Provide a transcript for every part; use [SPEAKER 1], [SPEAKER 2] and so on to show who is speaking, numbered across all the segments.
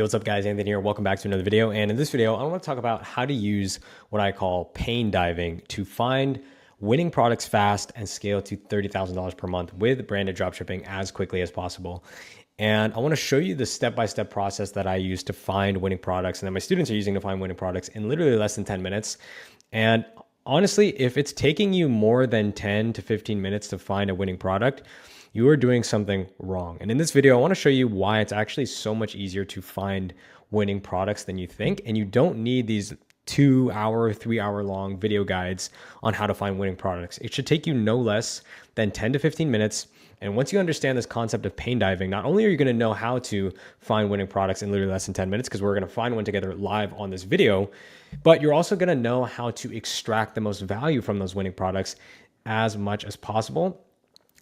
[SPEAKER 1] What's up guys, Anthony here. Welcome back to another video. And in this video, I want to talk about how to use what I call pain diving to find winning products fast and scale to $30,000 per month with branded dropshipping as quickly as possible. And I want to show you the step-by-step process that I use to find winning products and that my students are using to find winning products in literally less than 10 minutes. And honestly, if it's taking you more than 10 to 15 minutes to find a winning product, you are doing something wrong. And in this video, I want to show you why it's actually so much easier to find winning products than you think. And you don't need these 2-hour, 3-hour long video guides on how to find winning products. It should take you no less than 10 to 15 minutes. And once you understand this concept of pain diving, not only are you going to know how to find winning products in literally less than 10 minutes, because we're going to find one together live on this video, but you're also going to know how to extract the most value from those winning products as much as possible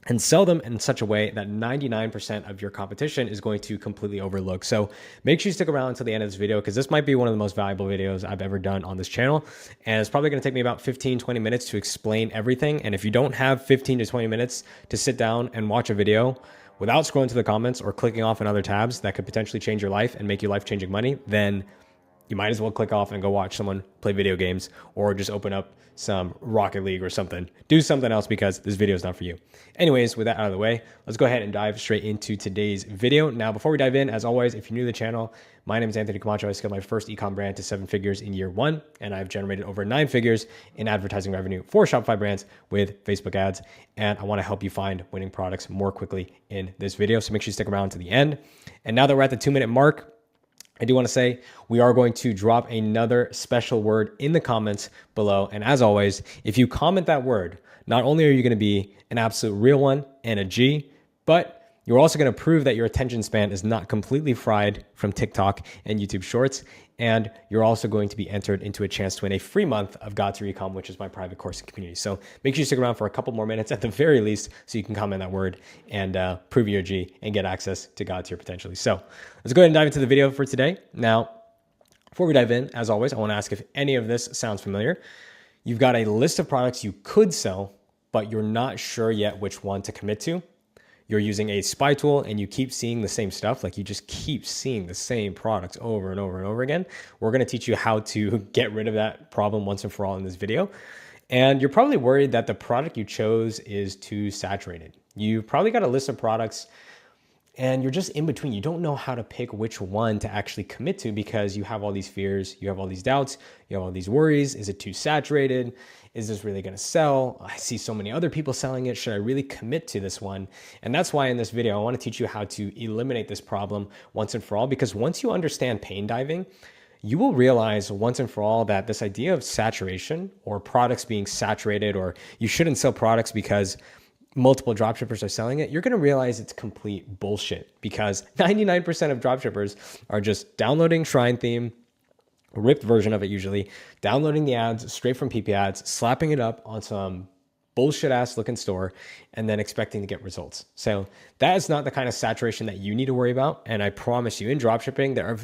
[SPEAKER 1] and sell them in such a way that 99% of your competition is going to completely overlook. So make sure you stick around until the end of this video, because this might be one of the most valuable videos I've ever done on this channel. And it's probably going to take me about 15, 20 minutes to explain everything. And if you don't have 15 to 20 minutes to sit down and watch a video without scrolling to the comments or clicking off in other tabs that could potentially change your life and make you life-changing money, then you might as well click off and go watch someone play video games or just open up some Rocket League or something. Do something else, because this video is not for you. Anyways, with that out of the way, let's go ahead and dive straight into today's video. Now, before we dive in, as always, if you're new to the channel, my name is Anthony Camacho. I scaled my first ecom brand to 7 figures in year 1, and I've generated over 9 figures in advertising revenue for Shopify brands with Facebook ads. And I want to help you find winning products more quickly in this video. So make sure you stick around to the end. And now that we're at the 2-minute mark, I do want to say we are going to drop another special word in the comments below. And as always, if you comment that word, not only are you going to be an absolute real one and a G, but you're also going to prove that your attention span is not completely fried from TikTok and YouTube Shorts. And you're also going to be entered into a chance to win a free month of God to Ecom, which is my private course and community. So make sure you stick around for a couple more minutes at the very least, so you can comment that word and prove you're a G and get access to God tier potentially. So let's go ahead and dive into the video for today. Now, before we dive in, as always, I want to ask if any of this sounds familiar. You've got a list of products you could sell, but you're not sure yet which one to commit to. You're using a spy tool and you keep seeing the same stuff, like you just keep seeing the same products over and over and over again. We're going to teach you how to get rid of that problem once and for all in this video. And you're probably worried that the product you chose is too saturated. You've probably got a list of products and you're just in between. You don't know how to pick which one to actually commit to, because you have all these fears, you have all these doubts, you have all these worries. Is it too saturated? Is this really going to sell? I see so many other people selling it. Should I really commit to this one? And that's why in this video, I want to teach you how to eliminate this problem once and for all, because once you understand pain diving, you will realize once and for all that this idea of saturation, or products being saturated, or you shouldn't sell products because multiple dropshippers are selling it, you're going to realize it's complete bullshit, because 99% of dropshippers are just downloading Shrine Theme, a ripped version of it usually, downloading the ads straight from PP ads, slapping it up on some bullshit ass looking store, and then expecting to get results. So that is not the kind of saturation that you need to worry about. And I promise you, in dropshipping, there are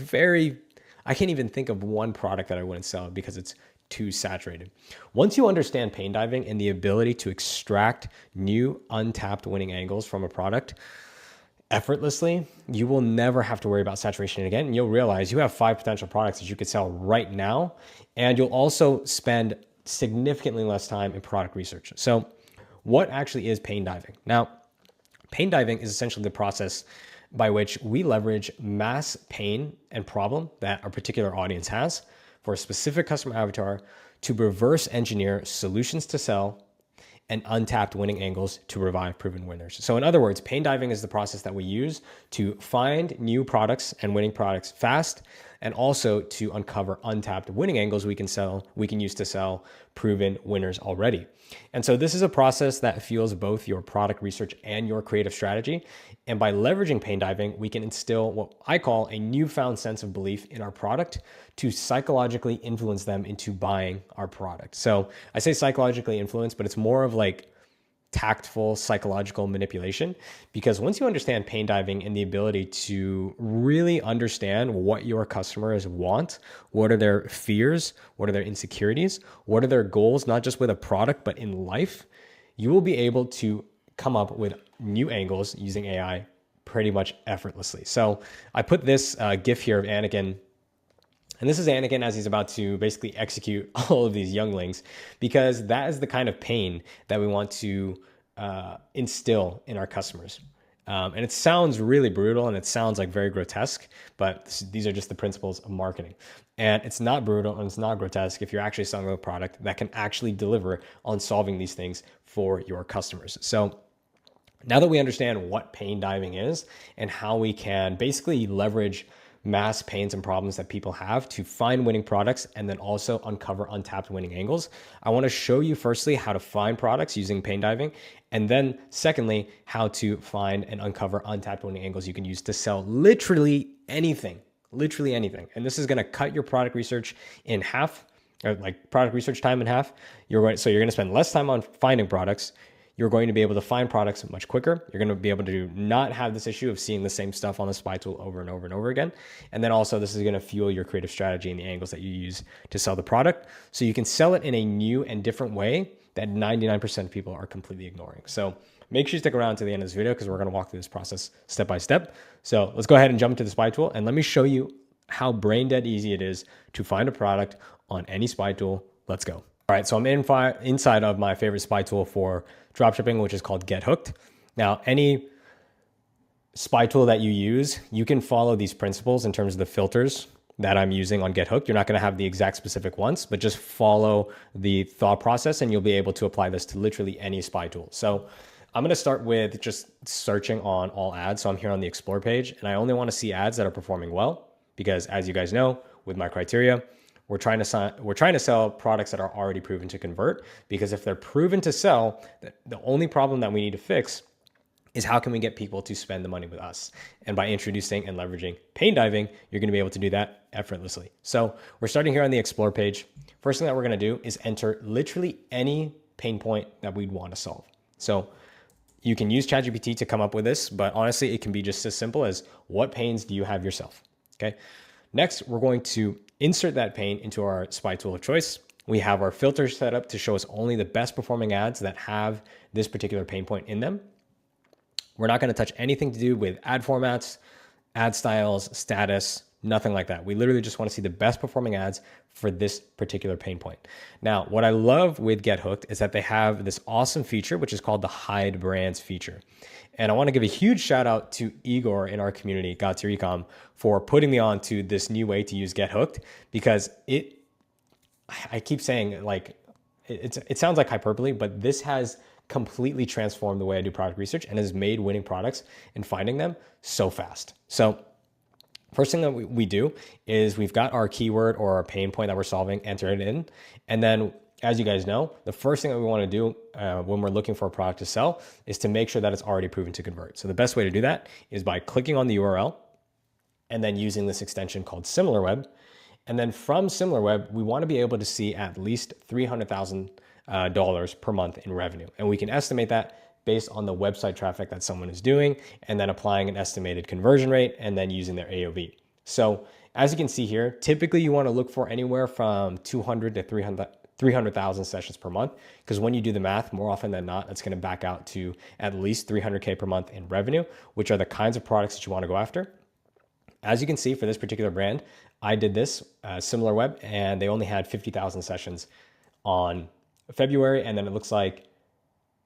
[SPEAKER 1] I can't even think of one product that I wouldn't sell because it's too saturated. Once you understand pain diving and the ability to extract new untapped winning angles from a product effortlessly, you will never have to worry about saturation again. And you'll realize you have 5 potential products that you could sell right now. And you'll also spend significantly less time in product research. So what actually is pain diving? Now, pain diving is essentially the process by which we leverage mass pain and problem that a particular audience has for a specific customer avatar to reverse engineer solutions to sell and untapped winning angles to revive proven winners. So in other words, pain diving is the process that we use to find new products and winning products fast, and also to uncover untapped winning angles we can use to sell proven winners already. And so this is a process that fuels both your product research and your creative strategy. And by leveraging pain diving, we can instill what I call a newfound sense of belief in our product to psychologically influence them into buying our product. So I say psychologically influence, but it's more of like tactful psychological manipulation, because once you understand pain diving and the ability to really understand what your customers want, what are their fears, what are their insecurities, what are their goals, not just with a product, but in life, you will be able to come up with new angles using AI pretty much effortlessly. So I put this GIF here of Anakin, and this is Anakin as he's about to basically execute all of these younglings, because that is the kind of pain that we want to instill in our customers. And it sounds really brutal and it sounds like very grotesque, but these are just the principles of marketing. And it's not brutal and it's not grotesque if you're actually selling a product that can actually deliver on solving these things for your customers. So now that we understand what pain diving is and how we can basically leverage mass pains and problems that people have to find winning products and then also uncover untapped winning angles, I want to show you firstly how to find products using pain diving, and then secondly, how to find and uncover untapped winning angles you can use to sell literally anything, literally anything. And this is going to cut your product research in half, or like product research time in half. So you're going to spend less time on finding products. You're going to be able to find products much quicker. You're going to be able to not have this issue of seeing the same stuff on the spy tool over and over and over again. And then also this is going to fuel your creative strategy and the angles that you use to sell the product. So you can sell it in a new and different way that 99% of people are completely ignoring. So make sure you stick around to the end of this video because we're going to walk through this process step by step. So let's go ahead and jump into the spy tool and let me show you how brain dead easy it is to find a product on any spy tool. Let's go. All right, so I'm inside of my favorite spy tool for dropshipping, which is called Get Hooked. Now, any spy tool that you use, you can follow these principles in terms of the filters that I'm using on Get Hooked. You're not going to have the exact specific ones, but just follow the thought process and you'll be able to apply this to literally any spy tool. So I'm going to start with just searching on all ads. So I'm here on the Explore page and I only want to see ads that are performing well because, as you guys know, with my criteria, we're trying to sell products that are already proven to convert, because if they're proven to sell, the only problem that we need to fix is how can we get people to spend the money with us? And by introducing and leveraging pain diving, you're going to be able to do that effortlessly. So we're starting here on the Explore page. First thing that we're going to do is enter literally any pain point that we'd want to solve. So you can use ChatGPT to come up with this, but honestly, it can be just as simple as what pains do you have yourself? Okay. Next, we're going to insert that pain into our spy tool of choice. We have our filters set up to show us only the best performing ads that have this particular pain point in them. We're not going to touch anything to do with ad formats, ad styles, status, nothing like that. We literally just want to see the best performing ads for this particular pain point. Now, what I love with Get Hooked is that they have this awesome feature, which is called the Hide Brands feature. And I want to give a huge shout out to Igor in our community, God Tier Ecom, for putting me on to this new way to use Get Hooked, because I keep saying like, it sounds like hyperbole, but this has completely transformed the way I do product research and has made winning products and finding them so fast. So first thing that we do is we've got our keyword or our pain point that we're solving, enter it in. And then, as you guys know, the first thing that we want to do when we're looking for a product to sell is to make sure that it's already proven to convert. So the best way to do that is by clicking on the URL and then using this extension called SimilarWeb. And then from SimilarWeb, we want to be able to see at least $300,000 per month in revenue. And we can estimate that based on the website traffic that someone is doing, and then applying an estimated conversion rate and then using their AOV. So as you can see here, typically you want to look for anywhere from 200 to 300,000 sessions per month, because when you do the math, more often than not, it's going to back out to at least 300K per month in revenue, which are the kinds of products that you want to go after. As you can see for this particular brand, I did this SimilarWeb, and they only had 50,000 sessions on February, and then it looks like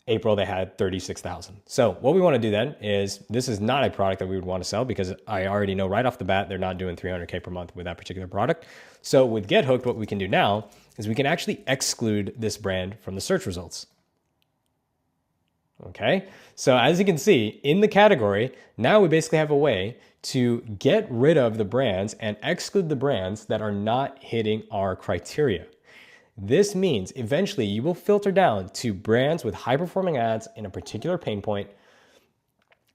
[SPEAKER 1] April they had 36,000. So what we want to do then is, this is not a product that we would want to sell because I already know right off the bat they're not doing 300K per month with that particular product. So with Get Hooked, what we can do now is we can actually exclude this brand from the search results. Okay, so as you can see in the category, now we basically have a way to get rid of the brands and exclude the brands that are not hitting our criteria. This means eventually you will filter down to brands with high performing ads in a particular pain point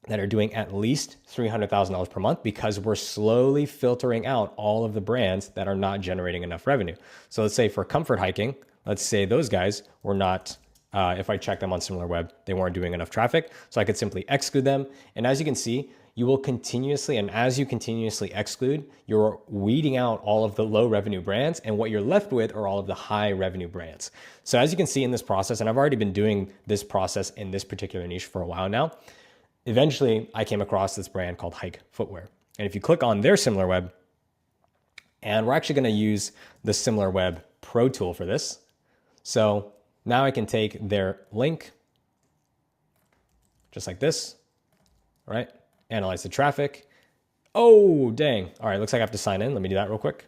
[SPEAKER 1] that are doing at least $300,000 per month, because we're slowly filtering out all of the brands that are not generating enough revenue. So let's say for comfort hiking, let's say those guys were not, if I check them on SimilarWeb, they weren't doing enough traffic. So I could simply exclude them. And as you can see, you will continuously, and as you continuously exclude, you're weeding out all of the low revenue brands, and what you're left with are all of the high revenue brands. So as you can see in this process, and I've already been doing this process in this particular niche for a while now, eventually I came across this brand called Hike Footwear. And if you click on their SimilarWeb, and we're actually going to use the SimilarWeb Pro tool for this. So now I can take their link, just like this, right? Analyze the traffic. Oh, dang. All right, looks like I have to sign in. Let me do that real quick.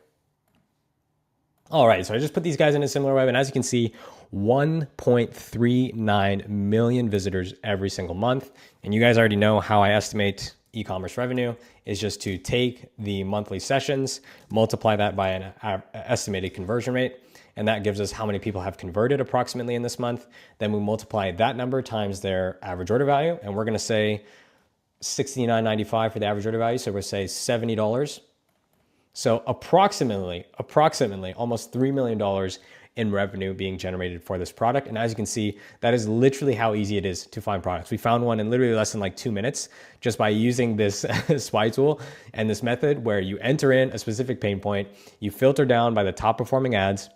[SPEAKER 1] All right, so I just put these guys in a SimilarWeb, and as you can see, 1.39 million visitors every single month. And you guys already know how I estimate e-commerce revenue is just to take the monthly sessions, multiply that by an estimated conversion rate, and that gives us how many people have converted approximately in this month. Then we multiply that number times their average order value, and we're gonna say $69.95 for the average order value, so we'll say $70. So approximately almost $3 million in revenue being generated for this product. And as you can see, that is literally how easy it is to find products. We found one in literally less than like 2 minutes just by using this spy tool and this method where you enter in a specific pain point, you filter down by the top performing ads,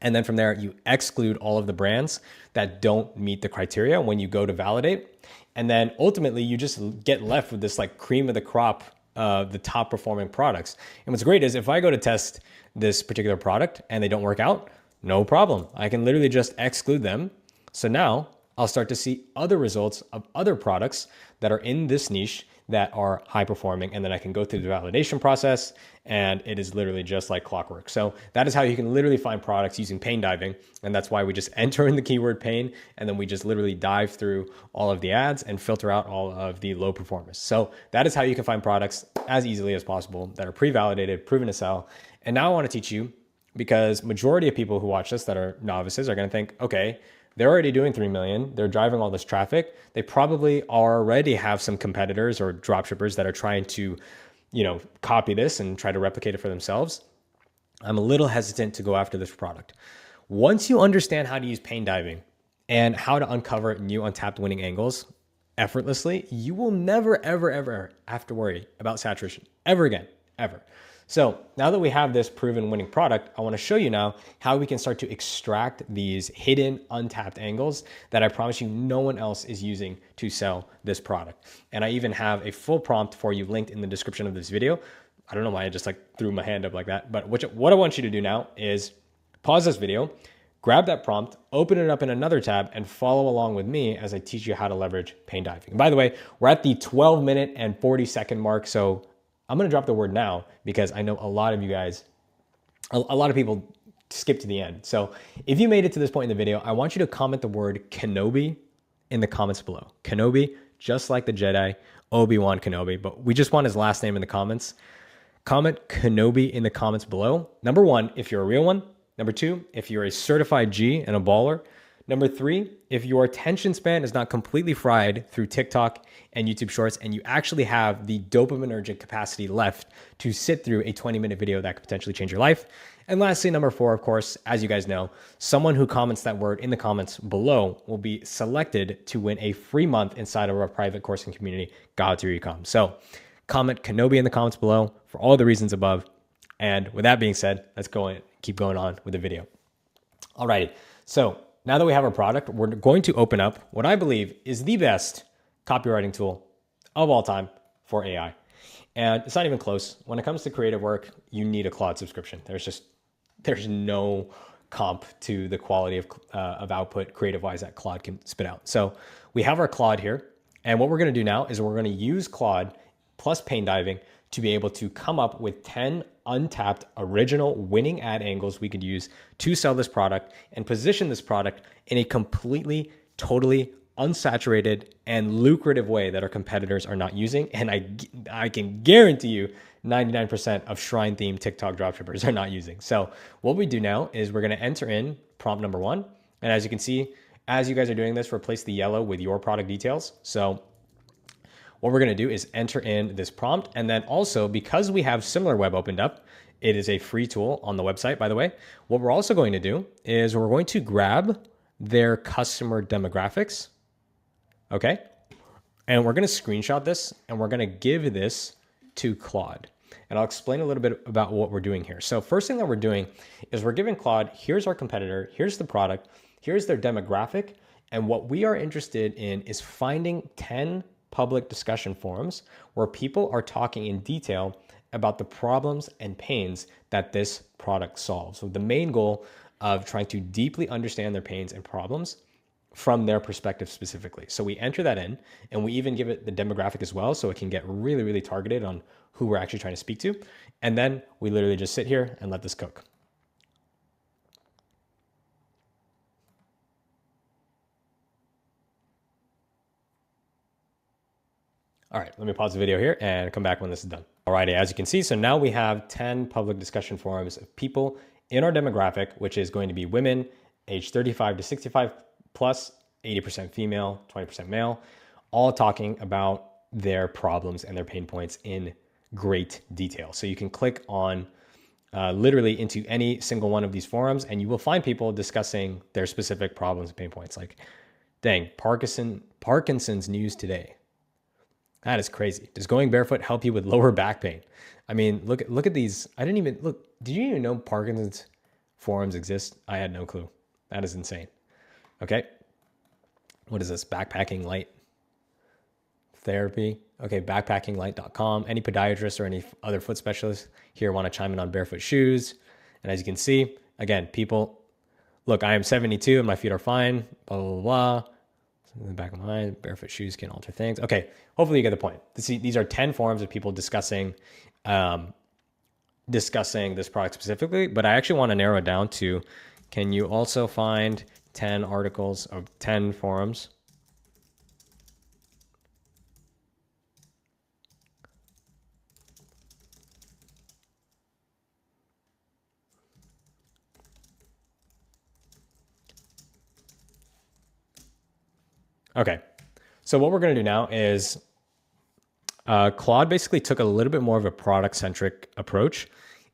[SPEAKER 1] and then from there, you exclude all of the brands that don't meet the criteria when you go to validate. And then ultimately, you just get left with this like cream of the crop, the top performing products. And what's great is if I go to test this particular product and they don't work out, no problem. I can literally just exclude them. So now I'll start to see other results of other products that are in this niche that are high performing. And then I can go through the validation process, and it is literally just like clockwork. So that is how you can literally find products using pain diving. And that's why we just enter in the keyword pain, and then we just literally dive through all of the ads and filter out all of the low performers. So that is how you can find products as easily as possible that are pre-validated, proven to sell. And now I want to teach you, because majority of people who watch this that are novices are going to think, okay, they're already doing 3 million. They're driving all this traffic. They probably already have some competitors or dropshippers that are trying to, copy this and try to replicate it for themselves. I'm a little hesitant to go after this product. Once you understand how to use pain diving and how to uncover new untapped winning angles effortlessly, you will never, ever, ever have to worry about saturation ever again, ever. So now that we have this proven winning product, I want to show you now how we can start to extract these hidden untapped angles that I promise you no one else is using to sell this product. And I even have a full prompt for you linked in the description of this video. I don't know why I just threw my hand up like that, but what I want you to do now is pause this video, grab that prompt, open it up in another tab, and follow along with me as I teach you how to leverage pain diving. And by the way, we're at the 12-minute and 40-second mark, so I'm going to drop the word now because I know a lot of you guys, a lot of people skip to the end. So if you made it to this point in the video, I want you to comment the word Kenobi in the comments below. Kenobi, just like the Jedi, Obi-Wan Kenobi, but we just want his last name in the comments. Comment Kenobi in the comments below. Number 1, if you're a real one. Number 2, if you're a certified G and a baller. Number 3, if your attention span is not completely fried through TikTok and YouTube Shorts, and you actually have the dopaminergic capacity left to sit through a 20-minute video that could potentially change your life. And lastly, number 4, of course, as you guys know, someone who comments that word in the comments below will be selected to win a free month inside of our private course and community, God Through Ecom. So comment Kenobi in the comments below for all the reasons above. And with that being said, let's go and keep going on with the video. All right, so now that we have our product, we're going to open up what I believe is the best copywriting tool of all time for AI. And it's not even close. When it comes to creative work, you need a Claude subscription. There's no comp to the quality of output creative-wise that Claude can spit out. So we have our Claude here. And what we're going to do now is we're going to use Claude plus pain diving to be able to come up with 10 untapped original winning ad angles we could use to sell this product and position this product in a completely, totally unsaturated and lucrative way that our competitors are not using. And I can guarantee you 99% of shrine themed TikTok dropshippers are not using. So what we do now is we're going to enter in prompt number 1. And as you can see, as you guys are doing this, replace the yellow with your product details. So what we're going to do is enter in this prompt. And then also, because we have SimilarWeb opened up, it is a free tool on the website, by the way. What we're also going to do is we're going to grab their customer demographics. Okay. And we're going to screenshot this and we're going to give this to Claude. And I'll explain a little bit about what we're doing here. So first thing that we're doing is we're giving Claude, here's our competitor, here's the product, here's their demographic. And what we are interested in is finding 10 public discussion forums where people are talking in detail about the problems and pains that this product solves. So the main goal of trying to deeply understand their pains and problems from their perspective specifically. So we enter that in, and we even give it the demographic as well, so it can get really, really targeted on who we're actually trying to speak to. And then we literally just sit here and let this cook. All right, let me pause the video here and come back when this is done. Alrighty, as you can see, so now we have 10 public discussion forums of people in our demographic, which is going to be women age 35 to 65 plus, 80% female, 20% male, all talking about their problems and their pain points in great detail. So you can click on literally into any single one of these forums and you will find people discussing their specific problems and pain points. Like, dang, Parkinson's news today. That is crazy. Does going barefoot help you with lower back pain? I mean, look at these. I didn't even look. Did you even know Parkinson's forums exist? I had no clue. That is insane. Okay. What is this? Backpacking light therapy. Okay. Backpackinglight.com. Any podiatrist or any other foot specialist here want to chime in on barefoot shoes. And as you can see, again, people, look, I am 72 and my feet are fine. Blah, blah, blah. In the back of my mind, barefoot shoes can alter things. Okay, hopefully you get the point. These are 10 forums of people discussing this product specifically, but I actually want to narrow it down to, can you also find 10 articles of 10 forums? Okay. So what we're going to do now is Claude basically took a little bit more of a product-centric approach.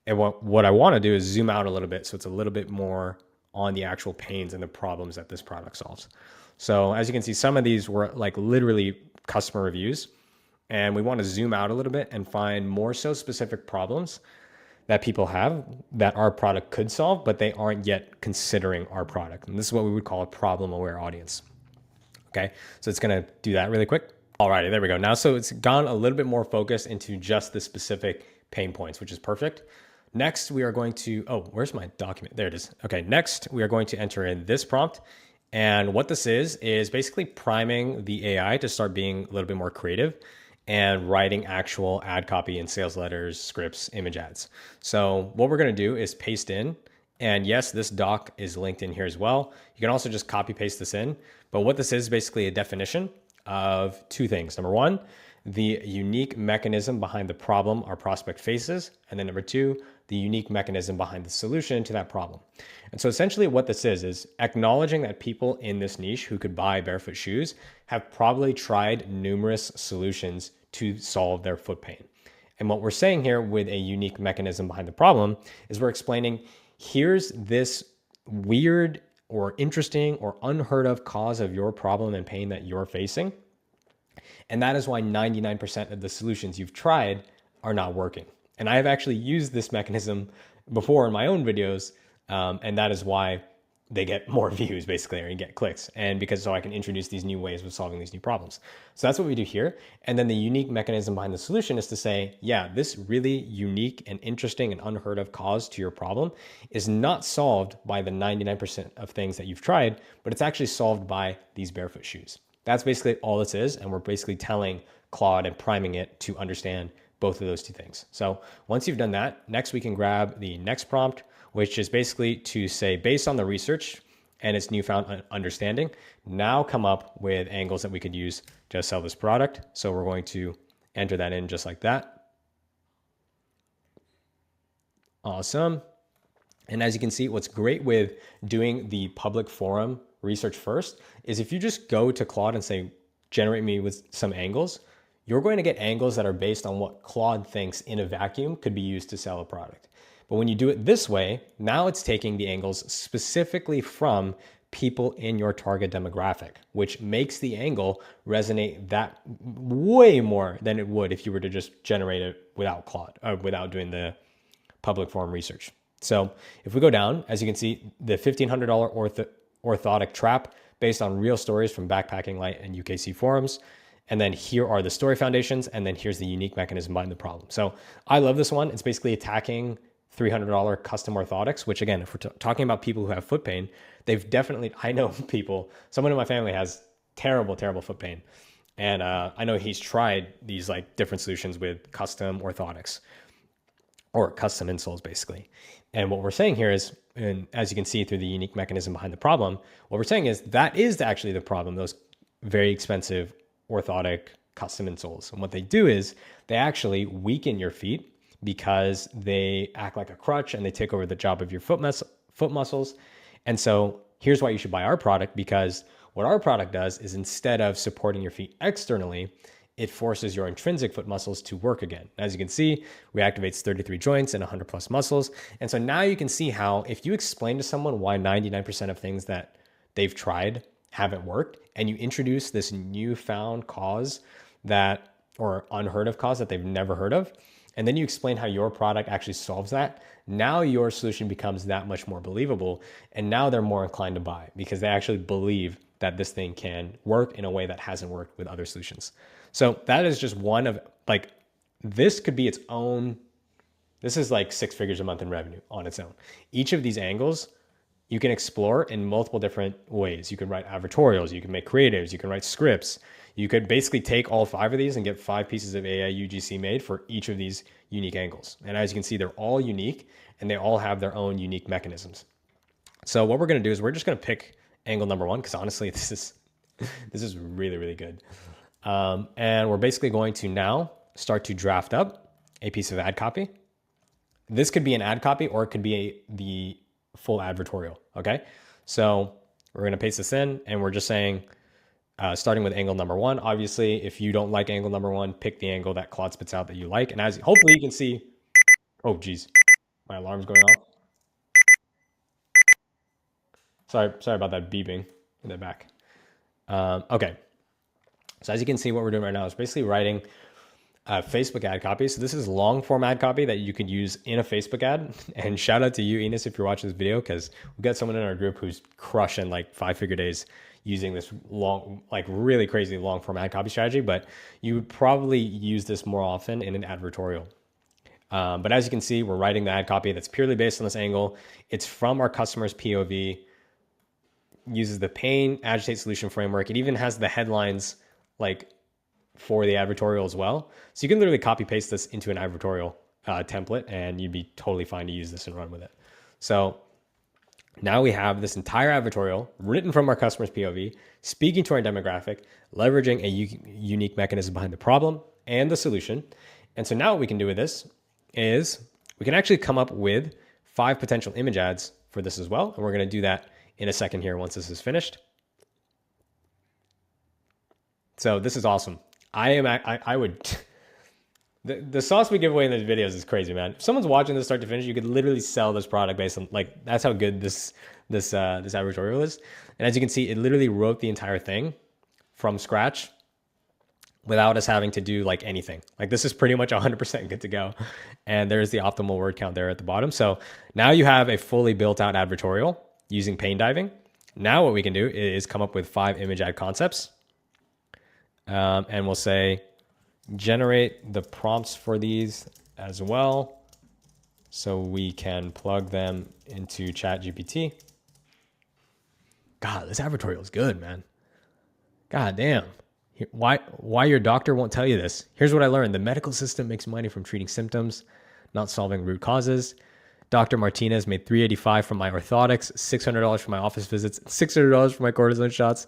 [SPEAKER 1] And what I want to do is zoom out a little bit so it's a little bit more on the actual pains and the problems that this product solves. So as you can see, some of these were like literally customer reviews. And we want to zoom out a little bit and find more so specific problems that people have that our product could solve, but they aren't yet considering our product. And this is what we would call a problem-aware audience. Okay, so it's gonna do that really quick. Alrighty, there we go. Now, so it's gone a little bit more focused into just the specific pain points, which is perfect. Next, we are going to, oh, where's my document? There it is. Okay, next, we are going to enter in this prompt. And what this is basically priming the AI to start being a little bit more creative and writing actual ad copy and sales letters, scripts, image ads. So what we're gonna do is paste in, and yes, this doc is linked in here as well. You can also just copy paste this in. But what this is basically a definition of two things. Number one, the unique mechanism behind the problem our prospect faces. And then number two, the unique mechanism behind the solution to that problem. And so essentially what this is acknowledging that people in this niche who could buy barefoot shoes have probably tried numerous solutions to solve their foot pain. And what we're saying here with a unique mechanism behind the problem is we're explaining, here's this weird or interesting or unheard of cause of your problem and pain that you're facing. And that is why 99% of the solutions you've tried are not working. And I have actually used this mechanism before in my own videos. And that is why they get more views basically, or you get clicks. And because so I can introduce these new ways of solving these new problems. So that's what we do here. And then the unique mechanism behind the solution is to say, yeah, this really unique and interesting and unheard of cause to your problem is not solved by the 99% of things that you've tried, but it's actually solved by these barefoot shoes. That's basically all this is. And we're basically telling Claude and priming it to understand both of those two things. So once you've done that, next we can grab the next prompt, which is basically to say, based on the research and its newfound understanding, now come up with angles that we could use to sell this product. So we're going to enter that in just like that. Awesome. And as you can see, what's great with doing the public forum research first is if you just go to Claude and say, generate me with some angles, you're going to get angles that are based on what Claude thinks in a vacuum could be used to sell a product. But when you do it this way, now it's taking the angles specifically from people in your target demographic, which makes the angle resonate that way more than it would if you were to just generate it without Claude, without doing the public forum research. So if we go down, as you can see, the $1,500 orthotic trap based on real stories from Backpacking Light and UKC forums. And then here are the story foundations. And then here's the unique mechanism behind the problem. So I love this one. It's basically attacking $300 custom orthotics, which again, if we're talking about people who have foot pain, they've definitely, I know people, someone in my family has terrible, terrible foot pain. And I know he's tried these like different solutions with custom orthotics or custom insoles basically. And what we're saying here is, and as you can see through the unique mechanism behind the problem, what we're saying is that is actually the problem, those very expensive orthotic custom insoles. And what they do is they actually weaken your feet because they act like a crutch and they take over the job of your foot muscles. And so here's why you should buy our product, because what our product does is instead of supporting your feet externally, it forces your intrinsic foot muscles to work again. As you can see, reactivates 33 joints and 100 plus muscles. And so now you can see how if you explain to someone why 99% of things that they've tried haven't worked, and you introduce this newfound cause that, or unheard of cause that they've never heard of, and then you explain how your product actually solves that, now your solution becomes that much more believable. And now they're more inclined to buy because they actually believe that this thing can work in a way that hasn't worked with other solutions. So that is just one of, like, this could be its own, this is like 6 figures a month in revenue on its own. Each of these angles you can explore in multiple different ways. You can write advertorials, you can make creatives, you can write scripts. You could basically take all 5 of these and get 5 pieces of AI UGC made for each of these unique angles. And as you can see, they're all unique and they all have their own unique mechanisms. So what we're going to do is we're just going to pick angle number 1, because honestly, this is really, really good. And we're basically going to now start to draft up a piece of ad copy. This could be an ad copy or it could be the full advertorial. Okay. So we're going to paste this in and we're just saying, starting with angle number 1, obviously, if you don't like angle number 1, pick the angle that Claude spits out that you like. And as hopefully you can see, oh geez, my alarm's going off. Sorry about that beeping in the back. Okay. So as you can see, what we're doing right now is basically writing Facebook ad copy. So this is long form ad copy that you could use in a Facebook ad. And shout out to you, Enos, if you're watching this video, because we've got someone in our group who's crushing like 5-figure days using this long, like really crazy long form ad copy strategy. But you would probably use this more often in an advertorial. But as you can see, we're writing the ad copy that's purely based on this angle. It's from our customer's POV, uses the pain, agitate, solution framework. It even has the headlines like for the advertorial as well. So you can literally copy paste this into an advertorial template and you'd be totally fine to use this and run with it. So now we have this entire advertorial written from our customer's POV, speaking to our demographic, leveraging a unique mechanism behind the problem and the solution. And so now what we can do with this is we can actually come up with 5 potential image ads for this as well. And we're going to do that in a second here once this is finished. So this is awesome. I would, the sauce we give away in these videos is crazy, man. If someone's watching this start to finish, you could literally sell this product based on, like, that's how good this advertorial is. And as you can see, it literally wrote the entire thing from scratch without us having to do like anything. Like this is pretty much 100% good to go. And there's the optimal word count there at the bottom. So now you have a fully built out advertorial using pain diving. Now what we can do is come up with 5 image ad concepts. And we'll say, generate the prompts for these as well, so we can plug them into ChatGPT. God, this advertorial is good, man. God damn. Why your doctor won't tell you this? Here's what I learned. The medical system makes money from treating symptoms, not solving root causes. Dr. Martinez made $385 from my orthotics, $600 for my office visits, $600 for my cortisone shots.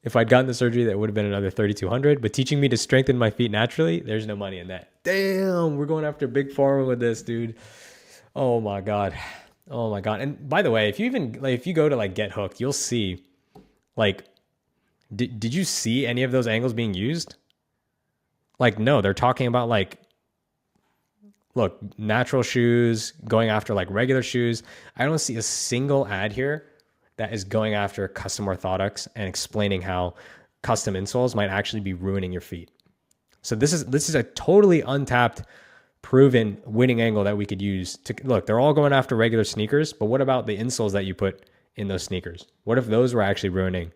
[SPEAKER 1] If I'd gotten the surgery, that would have been another $3,200. But teaching me to strengthen my feet naturally, there's no money in that. Damn, we're going after big pharma with this, dude. Oh my God. Oh my God. And by the way, if you go to like Get Hooked, you'll see, like, did you see any of those angles being used? Like, no, they're talking about like, look, natural shoes, going after like regular shoes. I don't see a single ad here that is going after custom orthotics and explaining how custom insoles might actually be ruining your feet. So this is a totally untapped, proven winning angle that we could use to look. They're all going after regular sneakers, but what about the insoles that you put in those sneakers? What if those were actually ruining,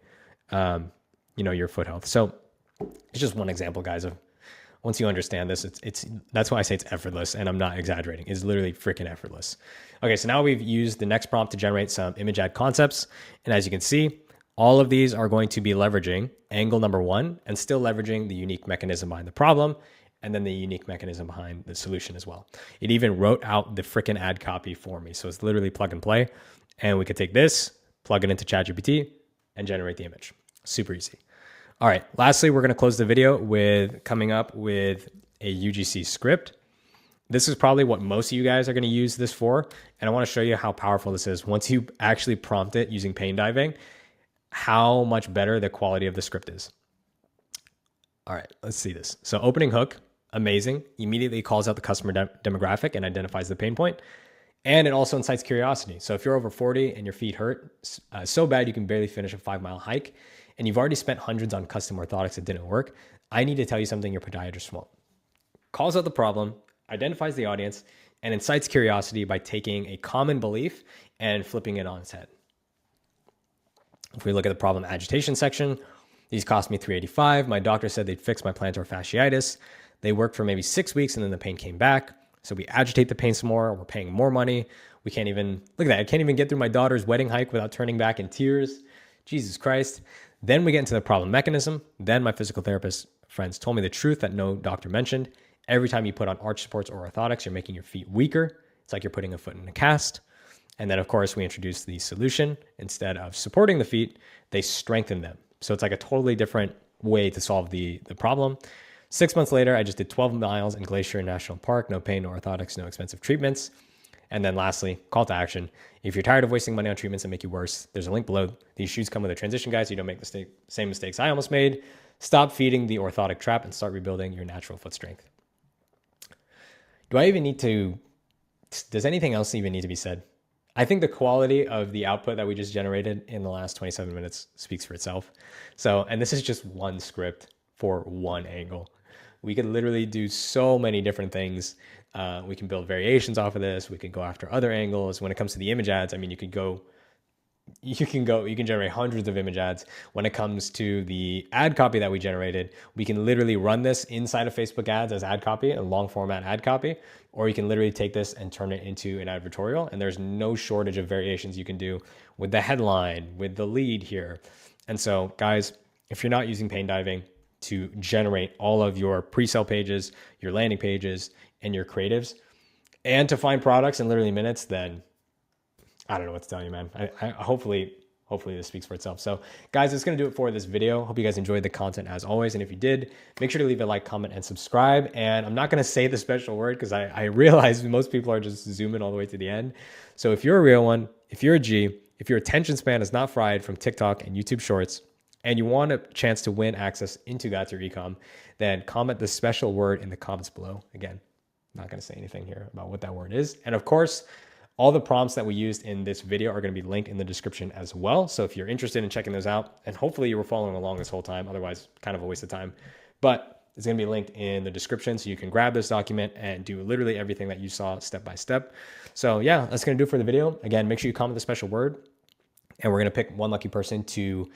[SPEAKER 1] your foot health? So It's just one example, guys, of once you understand this, it's that's why I say it's effortless, and I'm not exaggerating. It's literally freaking effortless. Okay, so now we've used the next prompt to generate some image ad concepts. And as you can see, all of these are going to be leveraging angle number one and still leveraging the unique mechanism behind the problem and then the unique mechanism behind the solution as well. It even wrote out the freaking ad copy for me. So it's literally plug and play. And we could take this, plug it into ChatGPT, and generate the image. Super easy. All right, lastly, we're gonna close the video with coming up with a UGC script. This is probably what most of you guys are gonna use this for. And I wanna show you how powerful this is. Once you actually prompt it using pain diving, how much better the quality of the script is. All right, let's see this. So opening hook, amazing. Immediately calls out the customer demographic and identifies the pain point. And it also incites curiosity. So if you're over 40 and your feet hurt so bad you can barely finish a 5-mile hike, and you've already spent hundreds on custom orthotics that didn't work, I need to tell you something your podiatrist won't. Calls out the problem, identifies the audience, and incites curiosity by taking a common belief and flipping it on its head. If we look at the problem agitation section, these cost me $385. My doctor said they'd fix my plantar fasciitis. They worked for maybe 6 weeks and then the pain came back. So we agitate the pain some more. We're paying more money. We can't even, look at that. I can't even get through my daughter's wedding hike without turning back in tears. Jesus Christ. Then we get into the problem mechanism. Then my physical therapist friends told me the truth that no doctor mentioned. Every time you put on arch supports or orthotics, you're making your feet weaker. It's like you're putting a foot in a cast. And then, of course, we introduced the solution. Instead of supporting the feet, they strengthen them. So it's like a totally different way to solve the problem. 6 months later, I just did 12 miles in Glacier National Park. No pain, no orthotics, no expensive treatments. And then lastly, call to action. If you're tired of wasting money on treatments that make you worse, there's a link below. These shoes come with a transition guide so you don't make the same mistakes I almost made. Stop feeding the orthotic trap and start rebuilding your natural foot strength. Do I even need to, does anything else even need to be said? I think the quality of the output that we just generated in the last 27 minutes speaks for itself. So, and this is just one script for one angle. We could literally do so many different things. We can build variations off of this. We can go after other angles. When it comes to the image ads, I mean, you can generate hundreds of image ads. When it comes to the ad copy that we generated, we can literally run this inside of Facebook ads as ad copy, a long format ad copy, or you can literally take this and turn it into an advertorial. And there's no shortage of variations you can do with the headline, with the lead here. And so guys, if you're not using pain diving to generate all of your pre-sale pages, your landing pages, and your creatives, and to find products in literally minutes, then I don't know what to tell you, man. Hopefully this speaks for itself. So guys, it's going to do it for this video. Hope you guys enjoyed the content as always. And if you did, make sure to leave a like, comment, and subscribe. And I'm not going to say the special word because I realize most people are just zooming all the way to the end. So if you're a real one, if you're a G, if your attention span is not fried from TikTok and YouTube shorts, and you want a chance to win access into Got Your Ecom, then comment the special word in the comments below. Again, I'm not going to say anything here about what that word is. And of course, all the prompts that we used in this video are going to be linked in the description as well. So if you're interested in checking those out, and hopefully you were following along this whole time, otherwise kind of a waste of time, but it's going to be linked in the description so you can grab this document and do literally everything that you saw step by step. So yeah, that's going to do it for the video. Again, make sure you comment the special word, and we're going to pick one lucky person to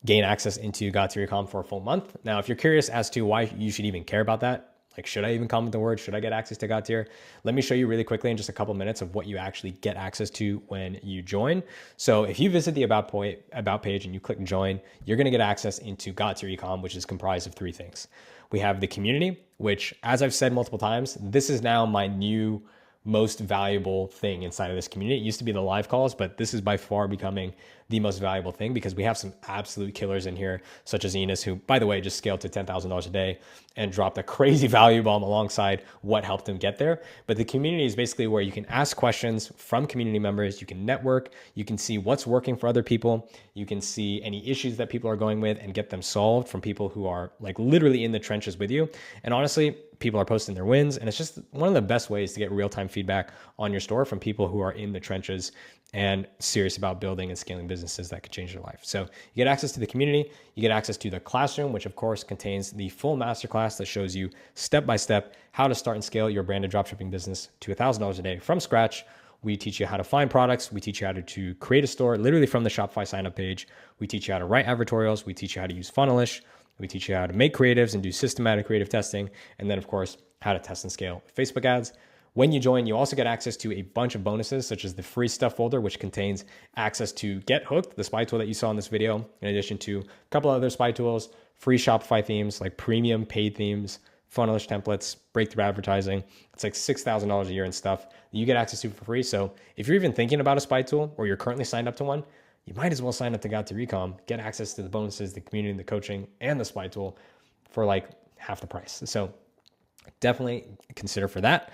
[SPEAKER 1] gain access into Got Your Ecom for a full month. Now, if you're curious as to why you should even care about that, like, should I even comment the word? Should I get access to Got Your? Let me show you really quickly in just a couple minutes of what you actually get access to when you join. So if you visit the About page and you click join, you're going to get access into Got Your Ecom, which is comprised of 3 things. We have the community, which, as I've said multiple times, this is now my new most valuable thing inside of this community. It used to be the live calls, but this is by far becoming the most valuable thing because we have some absolute killers in here, such as Enos, who, by the way, just scaled to $10,000 a day and dropped a crazy value bomb alongside what helped him get there. But the community is basically where you can ask questions from community members, you can network, you can see what's working for other people, you can see any issues that people are going with and get them solved from people who are like literally in the trenches with you. And honestly, people are posting their wins, and it's just one of the best ways to get real-time feedback on your store from people who are in the trenches and serious about building and scaling businesses that could change their life. So you get access to the community, you get access to the classroom, which of course contains the full masterclass that shows you step-by-step how to start and scale your branded dropshipping business to $1,000 a day from scratch. We teach you how to find products. We teach you how to create a store literally from the Shopify sign-up page. We teach you how to write advertorials. We teach you how to use Funnelish. We teach you how to make creatives and do systematic creative testing. And then, of course, how to test and scale Facebook ads. When you join, you also get access to a bunch of bonuses, such as the free stuff folder, which contains access to Get Hooked, the spy tool that you saw in this video, in addition to a couple other spy tools, free Shopify themes like premium paid themes, funnelish templates, breakthrough advertising. It's like $6,000 a year and stuff that you get access to for free. So if you're even thinking about a spy tool or you're currently signed up to one, you might as well sign up to God to Recom, get access to the bonuses, the community, the coaching, and the spy tool for like half the price. So definitely consider for that.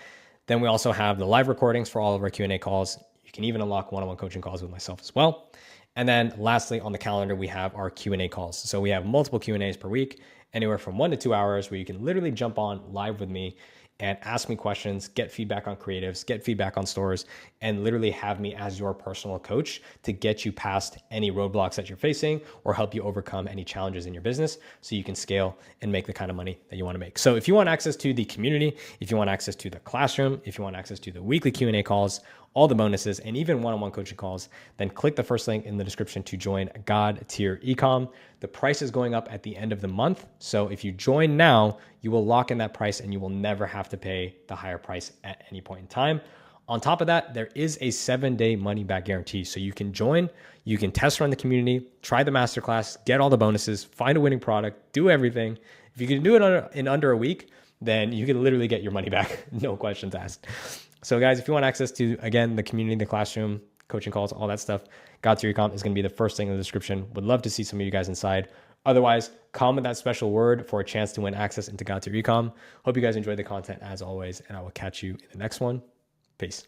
[SPEAKER 1] Then we also have the live recordings for all of our Q&A calls. You can even unlock one-on-one coaching calls with myself as well. And then lastly, on the calendar, we have our Q&A calls. So we have multiple Q&As per week, anywhere from 1 to 2 hours, where you can literally jump on live with me and ask me questions, get feedback on creatives, get feedback on stores, and literally have me as your personal coach to get you past any roadblocks that you're facing or help you overcome any challenges in your business so you can scale and make the kind of money that you want to make. So if you want access to the community, if you want access to the classroom, if you want access to the weekly Q&A calls, all the bonuses, and even one-on-one coaching calls, then click the first link in the description to join God Tier Ecom. The price is going up at the end of the month. So if you join now, you will lock in that price and you will never have to pay the higher price at any point in time. On top of that, there is a 7-day money back guarantee. So you can join, you can test run the community, try the masterclass, get all the bonuses, find a winning product, do everything. If you can do it in under a week, then you can literally get your money back. No questions asked. So guys, if you want access to, again, the community, the classroom, coaching calls, all that stuff, God to Your Comp is going to be the first thing in the description. Would love to see some of you guys inside. Otherwise, comment that special word for a chance to win access into God to Your Ecom. Hope you guys enjoyed the content as always, and I will catch you in the next one. Peace.